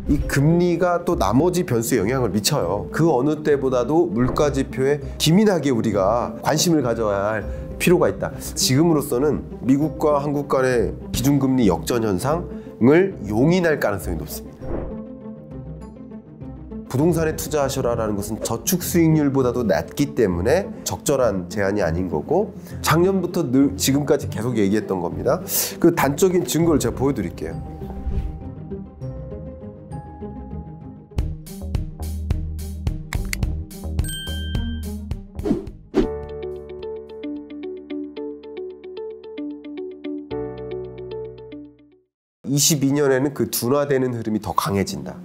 이 금리가 또 나머지 변수에 영향을 미쳐요. 그 어느 때보다도 물가 지표에 기민하게 우리가 관심을 가져야 할 필요가 있다. 지금으로서는 미국과 한국 간의 기준금리 역전 현상을 용인할 가능성이 높습니다. 부동산에 투자하셔라라는 것은 저축 수익률보다도 낮기 때문에 적절한 제안이 아닌 거고, 작년부터 늘 지금까지 계속 얘기했던 겁니다. 그 단적인 증거를 제가 보여드릴게요. (2022년에는) 그 둔화되는 흐름이 더 강해진다.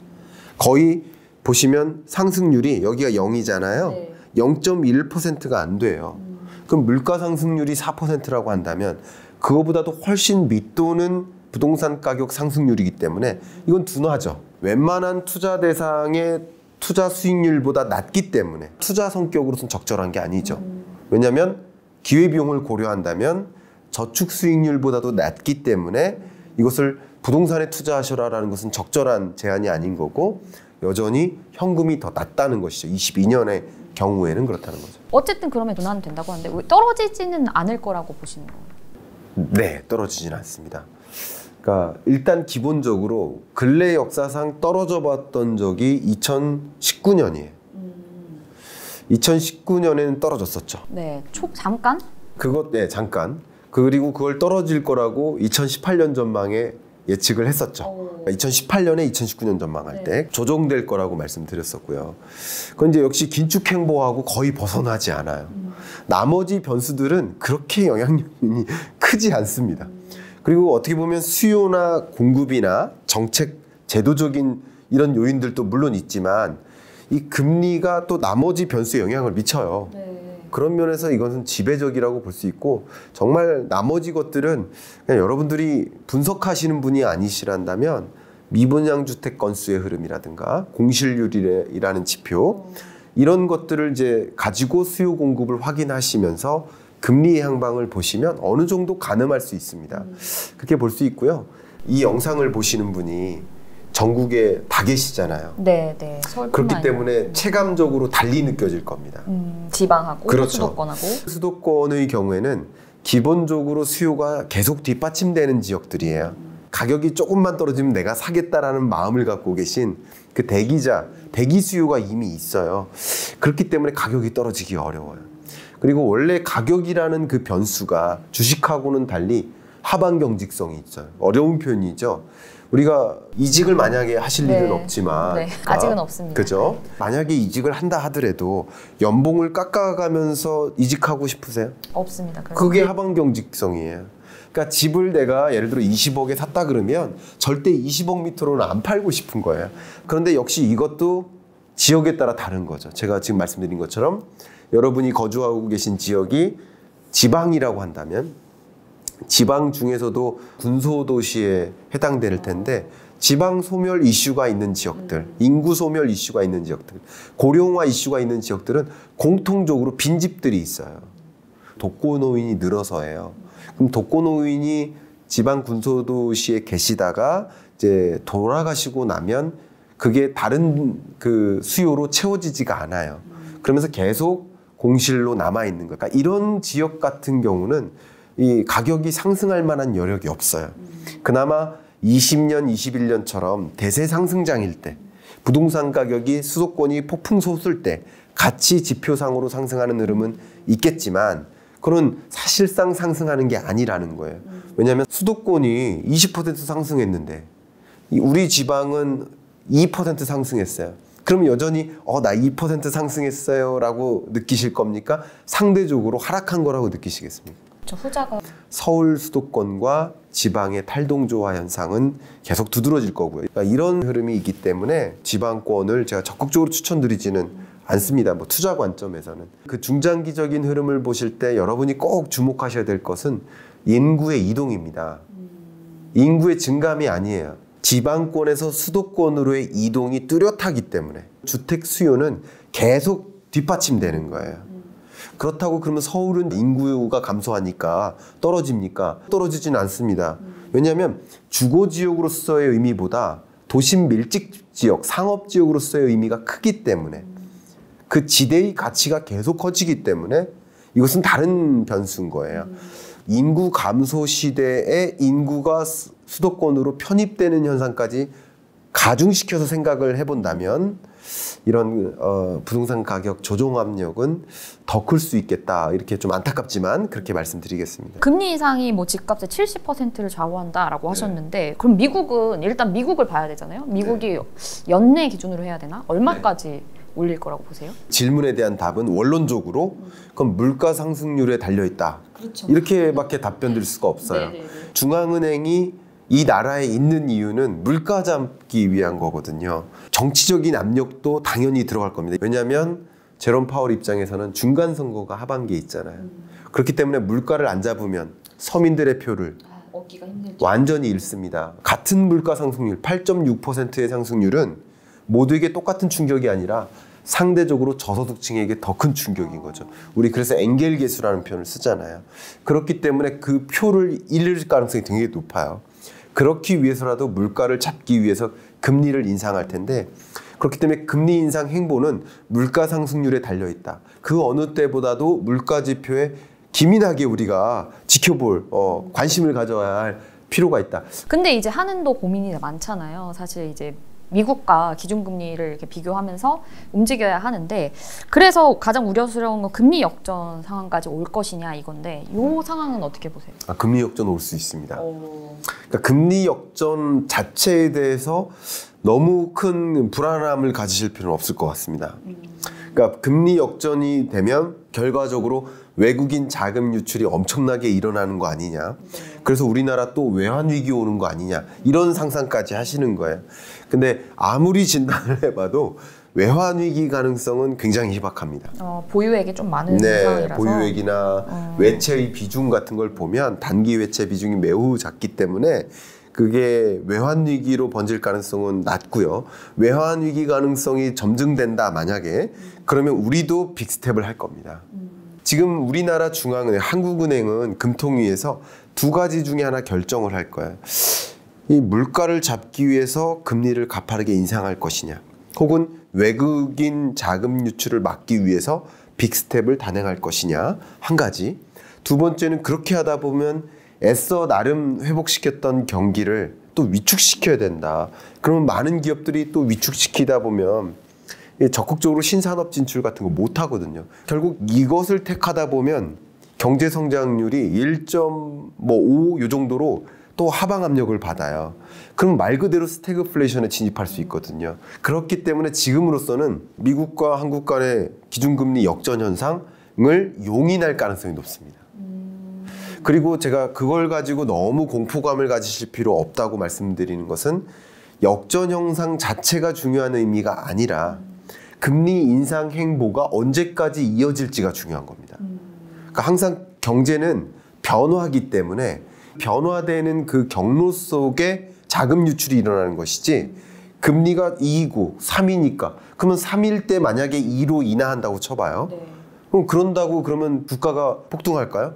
거의 보시면 상승률이 여기가 0이잖아요. 네. 0.1%가 안 돼요. 그럼 물가 상승률이 4%라고 한다면 그거보다도 훨씬 밑도는 부동산 가격 상승률이기 때문에 이건 둔화죠. 웬만한 투자 대상의 투자 수익률보다 낮기 때문에 투자 성격으로서는 적절한 게 아니죠. 왜냐하면 기회비용을 고려한다면 저축 수익률보다도 낮기 때문에 이것을 부동산에 투자하셔라라는 것은 적절한 제안이 아닌 거고, 여전히 현금이 더 낮다는 것이죠. 22년의 경우에는 그렇다는 거죠. 어쨌든 그러면 둔화는 된다고 하는데 왜 떨어지지는 않을 거라고 보시는 거예요? 네, 떨어지지는 않습니다. 그러니까 일단 기본적으로 근래 역사상 떨어져 봤던 적이 2019년이에요. 2019년에는 떨어졌었죠. 네, 잠깐? 네, 잠깐. 그리고 그걸 떨어질 거라고 2018년 전망에 예측을 했었죠. 2018년에 2019년 전망할 때 조정될 거라고 말씀드렸었고요. 그건 이제 역시 긴축 행보하고 거의 벗어나지 않아요. 나머지 변수들은 그렇게 영향력이 크지 않습니다. 그리고 어떻게 보면 수요나 공급이나 정책, 제도적인 이런 요인들도 물론 있지만 이 금리가 또 나머지 변수에 영향을 미쳐요. 그런 면에서 이것은 지배적이라고 볼 수 있고, 정말 나머지 것들은 그냥 여러분들이 분석하시는 분이 아니시란다면 미분양 주택 건수의 흐름이라든가 공실률이라는 지표, 이런 것들을 이제 가지고 수요 공급을 확인하시면서 금리의 향방을 보시면 어느 정도 가늠할 수 있습니다. 그렇게 볼 수 있고요. 이 영상을 보시는 분이 전국에 다 계시잖아요. 네. 그렇기 때문에 체감적으로 달리 느껴질 겁니다. 지방하고 그렇죠. 수도권하고. 수도권의 경우에는 기본적으로 수요가 계속 뒷받침되는 지역들이에요. 가격이 조금만 떨어지면 내가 사겠다라는 마음을 갖고 계신 그 대기 수요가 이미 있어요. 그렇기 때문에 가격이 떨어지기 어려워요. 그리고 원래 가격이라는 그 변수가 주식하고는 달리 하방 경직성이 있어요. 어려운 표현이죠. 우리가 이직을 만약에 하실 일은 없지만 아직은 없습니다. 그죠? 만약에 이직을 한다 하더라도 연봉을 깎아가면서 이직하고 싶으세요? 없습니다. 그게 하방 경직성이에요. 그러니까 집을 내가 예를 들어 20억에 샀다 그러면 절대 20억 밑으로는 안 팔고 싶은 거예요. 그런데 역시 이것도 지역에 따라 다른 거죠. 제가 지금 말씀드린 것처럼 여러분이 거주하고 계신 지역이 지방이라고 한다면 지방 중에서도 군소도시에 해당될 텐데 지방 소멸 이슈가 있는 지역들, 인구 소멸 이슈가 있는 지역들, 고령화 이슈가 있는 지역들은 공통적으로 빈집들이 있어요. 독거노인이 늘어서예요. 그럼 독거노인이 지방 군소도시에 계시다가 이제 돌아가시고 나면 그게 다른 그 수요로 채워지지가 않아요. 그러면서 계속 공실로 남아 있는 거예요. 그러니까 이런 지역 같은 경우는 이 가격이 상승할 만한 여력이 없어요. 그나마 20년, 21년처럼 대세 상승장일 때, 부동산 가격이 수도권이 폭풍 솟을 때 같이 지표상으로 상승하는 흐름은 있겠지만 그건 사실상 상승하는 게 아니라는 거예요. 왜냐하면 수도권이 20% 상승했는데 우리 지방은 2% 상승했어요. 그럼 여전히 나 2% 상승했어요 라고 느끼실 겁니까? 상대적으로 하락한 거라고 느끼시겠습니까? 후자가 서울 수도권과 지방의 탈동조화 현상은 계속 두드러질 거고요. 그러니까 이런 흐름이 있기 때문에 지방권을 제가 적극적으로 추천드리지는 않습니다. 뭐 투자 관점에서는. 그 중장기적인 흐름을 보실 때 여러분이 꼭 주목하셔야 될 것은 인구의 이동입니다. 인구의 증감이 아니에요. 지방권에서 수도권으로의 이동이 뚜렷하기 때문에 주택 수요는 계속 뒷받침되는 거예요. 그렇다고 그러면 서울은 인구가 감소하니까 떨어집니까? 떨어지진 않습니다. 왜냐하면 주거지역으로서의 의미보다 도심 밀집 지역, 상업 지역으로서의 의미가 크기 때문에 그 지대의 가치가 계속 커지기 때문에 이것은 다른 변수인 거예요. 인구 감소 시대에 인구가 수도권으로 편입되는 현상까지 가중시켜서 생각을 해본다면 이런 부동산 가격 조정 압력은 더 클 수 있겠다. 이렇게 좀 안타깝지만 그렇게 말씀드리겠습니다. 금리 인상이 뭐 집값의 70%를 좌우한다라고 하셨는데 그럼 미국은 일단 미국을 봐야 되잖아요. 미국이 연내 기준으로 해야 되나? 얼마까지 올릴 거라고 보세요? 질문에 대한 답은 원론적으로 그럼 물가 상승률에 달려 있다. 그렇죠. 이렇게밖에 답변 드릴 수가 없어요. 네네네. 중앙은행이 이 나라에 있는 이유는 물가 잡기 위한 거거든요. 정치적인 압력도 당연히 들어갈 겁니다. 왜냐하면 제롬 파월 입장에서는 중간 선거가 하반기에 있잖아요. 그렇기 때문에 물가를 안 잡으면 서민들의 표를 얻기가 힘들죠. 완전히 잃습니다. 같은 물가 상승률 8.6%의 상승률은 모두에게 똑같은 충격이 아니라 상대적으로 저소득층에게 더 큰 충격인 거죠. 우리 그래서 엥겔 계수라는 표현을 쓰잖아요. 그렇기 때문에 그 표를 잃을 가능성이 굉장히 높아요. 그렇기 위해서라도 물가를 잡기 위해서 금리를 인상할 텐데 그렇기 때문에 금리 인상 행보는 물가 상승률에 달려있다. 그 어느 때보다도 물가 지표에 기민하게 우리가 지켜볼 관심을 가져야 할 필요가 있다. 근데 이제 한은도 고민이 많잖아요. 사실 이제 미국과 기준금리를 이렇게 비교하면서 움직여야 하는데 그래서 가장 우려스러운 건 금리 역전 상황까지 올 것이냐 이건데 이 상황은 어떻게 보세요? 금리 역전 올 수 있습니다. 그러니까 금리 역전 자체에 대해서 너무 큰 불안함을 가지실 필요는 없을 것 같습니다. 그러니까 금리 역전이 되면 결과적으로 외국인 자금 유출이 엄청나게 일어나는 거 아니냐. 그래서 우리나라 또 외환 위기 오는 거 아니냐. 이런 상상까지 하시는 거예요. 근데 아무리 진단을 해봐도 외환 위기 가능성은 굉장히 희박합니다. 보유액이 좀 많은 상황이라서. 보유액이나 외채의 비중 같은 걸 보면 단기 외채 비중이 매우 작기 때문에 그게 외환 위기로 번질 가능성은 낮고요. 외환 위기 가능성이 점증된다 만약에 그러면 우리도 빅스텝을 할 겁니다. 지금 우리나라 중앙은행, 한국은행은 금통위에서 두 가지 중에 하나 결정을 할 거예요. 이 물가를 잡기 위해서 금리를 가파르게 인상할 것이냐, 혹은 외국인 자금 유출을 막기 위해서 빅스텝을 단행할 것이냐, 한 가지. 두 번째는 그렇게 하다 보면 애써 나름 회복시켰던 경기를 또 위축시켜야 된다. 그러면 많은 기업들이 또 위축시키다 보면 적극적으로 신산업 진출 같은 거 못 하거든요. 결국 이것을 택하다 보면 경제 성장률이 1.5 요 정도로 또 하방 압력을 받아요. 그럼 말 그대로 스태그플레이션에 진입할 수 있거든요. 그렇기 때문에 지금으로서는 미국과 한국 간의 기준금리 역전 현상을 용인할 가능성이 높습니다. 그리고 제가 그걸 가지고 너무 공포감을 가지실 필요 없다고 말씀드리는 것은 역전 현상 자체가 중요한 의미가 아니라 금리 인상 행보가 언제까지 이어질지가 중요한 겁니다. 그러니까 항상 경제는 변화하기 때문에 변화되는 그 경로 속에 자금 유출이 일어나는 것이지, 금리가 2이고 3이니까 그러면 3일 때 만약에 2로 인하한다고 쳐봐요. 네. 그럼 그런다고 그러면 물가가 폭등할까요?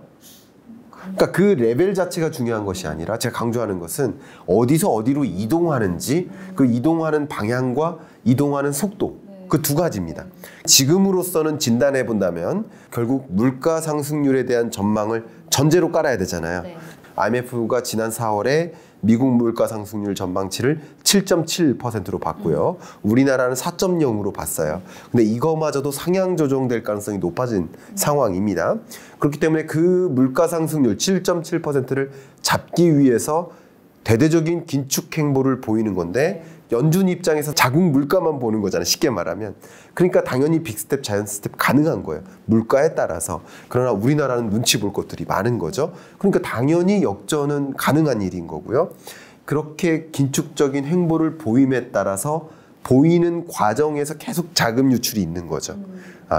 그러니까 그 레벨 자체가 중요한 것이 아니라 제가 강조하는 것은 어디서 어디로 이동하는지, 그 이동하는 방향과 이동하는 속도, 그 두 가지입니다. 지금으로서는 진단해 본다면 결국 물가 상승률에 대한 전망을 전제로 깔아야 되잖아요. 네. IMF가 지난 4월에 미국 물가 상승률 전망치를 7.7%로 봤고요. 우리나라는 4.0으로 봤어요. 근데 이거마저도 상향 조정될 가능성이 높아진 상황입니다. 그렇기 때문에 그 물가 상승률 7.7%를 잡기 위해서 대대적인 긴축 행보를 보이는 건데, 연준 입장에서 자국 물가만 보는 거잖아요. 쉽게 말하면. 그러니까 당연히 빅스텝, 자이언트 스텝 가능한 거예요. 물가에 따라서. 그러나 우리나라는 눈치 볼 것들이 많은 거죠. 그러니까 당연히 역전은 가능한 일인 거고요. 그렇게 긴축적인 행보를 보임에 따라서 보이는 과정에서 계속 자금 유출이 있는 거죠.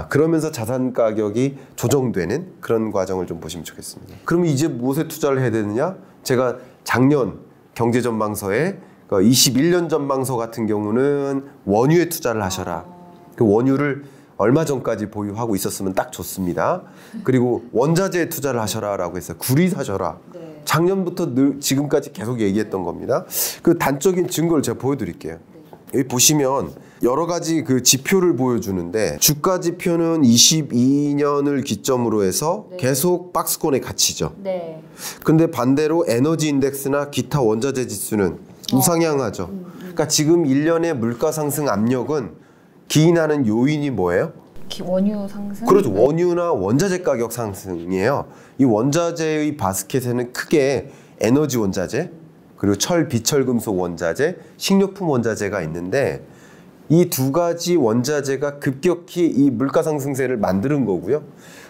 그러면서 자산 가격이 조정되는 그런 과정을 좀 보시면 좋겠습니다. 그러면 이제 무엇에 투자를 해야 되느냐? 제가 작년 경제전망서에 21년 전망서 같은 경우는 원유에 투자를 하셔라. 그 원유를 얼마 전까지 보유하고 있었으면 딱 좋습니다. 그리고 원자재에 투자를 하셔라라고 해서 구리 사셔라. 작년부터 늘 지금까지 계속 얘기했던 겁니다. 그 단적인 증거를 제가 보여드릴게요. 여기 보시면 여러 가지 그 지표를 보여주는데 주가 지표는 22년을 기점으로 해서 계속 박스권에 갇히죠. 네. 근데 반대로 에너지 인덱스나 기타 원자재 지수는 우상향하죠. 그러니까 지금 1년의 물가 상승 압력은 기인하는 요인이 뭐예요? 원유 상승? 그렇죠. 원유나 원자재 가격 상승이에요. 이 원자재의 바스켓에는 크게 에너지 원자재, 그리고 철, 비철금속 원자재, 식료품 원자재가 있는데 이 두 가지 원자재가 급격히 이 물가 상승세를 만드는 거고요.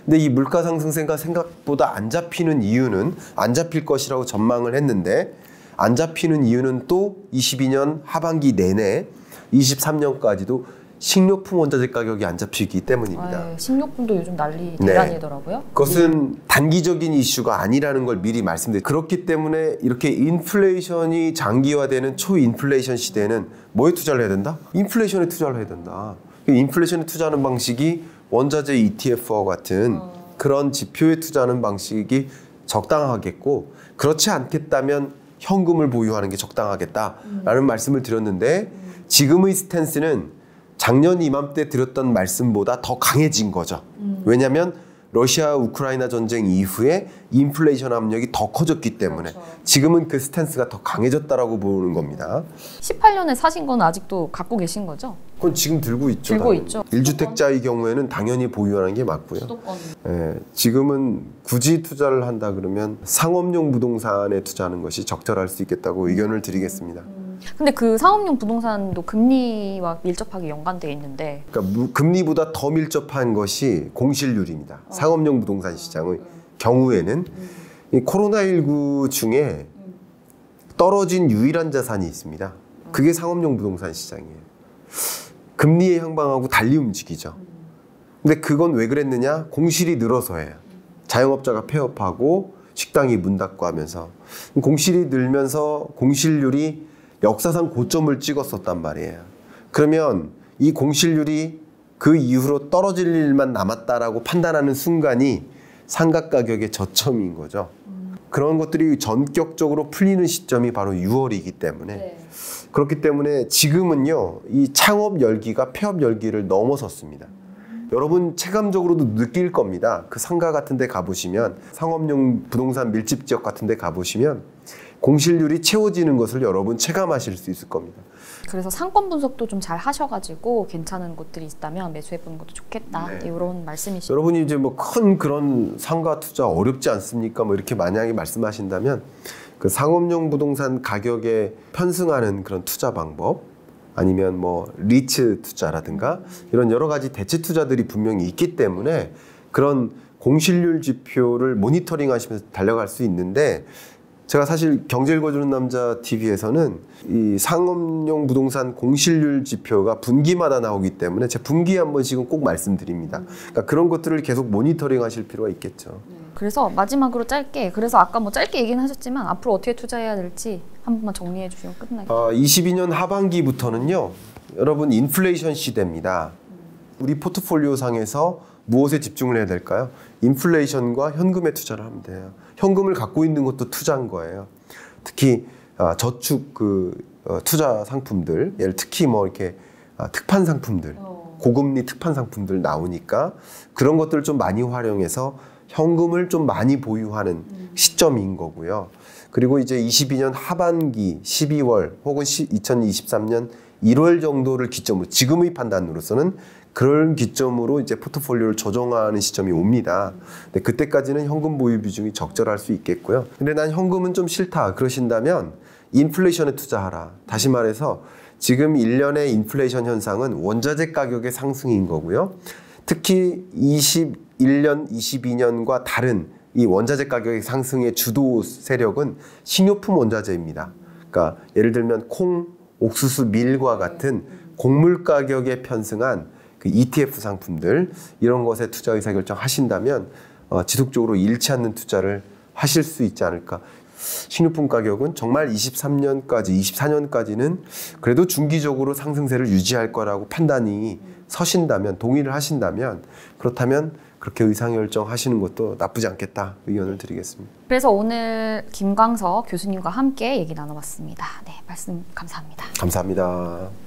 근데 이 물가 상승세가 생각보다 안 잡히는 이유는 안 잡힐 것이라고 전망을 했는데 안 잡히는 이유는 또 22년 하반기 내내 23년까지도 식료품 원자재 가격이 안 잡히기 때문입니다. 아유, 식료품도 요즘 난리 대란이더라고요. 그것은 단기적인 이슈가 아니라는 걸 미리 말씀드려요. 그렇기 때문에 이렇게 인플레이션이 장기화되는 초인플레이션 시대에는 뭐에 투자를 해야 된다? 인플레이션에 투자를 해야 된다. 인플레이션에 투자하는 방식이 원자재 ETF와 같은 그런 지표에 투자하는 방식이 적당하겠고, 그렇지 않겠다면 현금을 보유하는 게 적당하겠다라는 말씀을 드렸는데, 지금의 스탠스는 작년 이맘때 드렸던 말씀보다 더 강해진 거죠. 왜냐하면 러시아 우크라이나 전쟁 이후에 인플레이션 압력이 더 커졌기 때문에 지금은 그 스탠스가 더 강해졌다라고 보는 겁니다. 18년에 사신 건 아직도 갖고 계신 거죠? 그건 지금 들고 있죠. 들고 있죠. 1주택자의 경우에는 당연히 보유하는 게 맞고요. 지금은 굳이 투자를 한다 그러면 상업용 부동산에 투자하는 것이 적절할 수 있겠다고 의견을 드리겠습니다. 근데 그 상업용 부동산도 금리와 밀접하게 연관되어 있는데, 그러니까 금리보다 더 밀접한 것이 공실률입니다. 상업용 부동산 시장의 경우에는 이 코로나19 중에 떨어진 유일한 자산이 있습니다. 그게 상업용 부동산 시장이에요. 금리의 향방하고 달리 움직이죠. 근데 그건 왜 그랬느냐? 공실이 늘어서예요. 자영업자가 폐업하고 식당이 문 닫고 하면서 공실이 늘면서 공실률이 역사상 고점을 찍었었단 말이에요. 그러면 이 공실률이 그 이후로 떨어질 일만 남았다라고 판단하는 순간이 상가 가격의 저점인 거죠. 그런 것들이 전격적으로 풀리는 시점이 바로 6월이기 때문에 그렇기 때문에 지금은요, 이 창업 열기가 폐업 열기를 넘어섰습니다. 여러분 체감적으로도 느낄 겁니다. 그 상가 같은 데 가보시면, 상업용 부동산 밀집 지역 같은 데 가보시면 공실률이 채워지는 것을 여러분 체감하실 수 있을 겁니다. 그래서 상권 분석도 좀 잘 하셔가지고 괜찮은 곳들이 있다면 매수해보는 것도 좋겠다. 이런 말씀이시죠. 여러분이 이제 뭐 큰 그런 상가 투자 어렵지 않습니까? 뭐 이렇게 만약에 말씀하신다면 그 상업용 부동산 가격에 편승하는 그런 투자 방법, 아니면 뭐 리츠 투자라든가 이런 여러 가지 대체 투자들이 분명히 있기 때문에 그런 공실률 지표를 모니터링 하시면서 달려갈 수 있는데, 제가 사실 경제 읽어주는 남자 TV에서는 이 상업용 부동산 공실률 지표가 분기마다 나오기 때문에 제 분기에 한 번씩은 꼭 말씀드립니다. 그러니까 그런 것들을 계속 모니터링 하실 필요가 있겠죠. 그래서 마지막으로 짧게, 그래서 아까 뭐 짧게 얘기는 하셨지만 앞으로 어떻게 투자해야 될지 한 번만 정리해 주시면 끝나겠습니다. 22년 하반기부터는요, 여러분 인플레이션 시대입니다. 우리 포트폴리오 상에서 무엇에 집중을 해야 될까요? 인플레이션과 현금에 투자를 하면 돼요. 현금을 갖고 있는 것도 투자인 거예요. 특히 저축 투자 상품들, 예를 특히 뭐 이렇게 특판 상품들, 고금리 특판 상품들 나오니까 그런 것들을 좀 많이 활용해서 현금을 좀 많이 보유하는 시점인 거고요. 그리고 이제 22년 하반기 12월 혹은 2023년 1월 정도를 기점으로, 지금의 판단으로서는 그런 기점으로 이제 포트폴리오를 조정하는 시점이 옵니다. 근데 그때까지는 현금 보유 비중이 적절할 수 있겠고요. 근데 난 현금은 좀 싫다 그러신다면 인플레이션에 투자하라. 다시 말해서 지금 1년의 인플레이션 현상은 원자재 가격의 상승인 거고요. 특히 21년, 22년과 다른 이 원자재 가격의 상승의 주도 세력은 식료품 원자재입니다. 그러니까 예를 들면 콩, 옥수수, 밀과 같은 곡물 가격에 편승한 그 ETF 상품들, 이런 것에 투자 의사결정 하신다면 지속적으로 잃지 않는 투자를 하실 수 있지 않을까. 식료품 가격은 정말 23년까지, 24년까지는 그래도 중기적으로 상승세를 유지할 거라고 판단이 서신다면, 동의를 하신다면, 그렇다면 그렇게 의사결정 하시는 것도 나쁘지 않겠다 의견을 드리겠습니다. 그래서 오늘 김광석 교수님과 함께 얘기 나눠봤습니다. 네, 말씀 감사합니다. 감사합니다.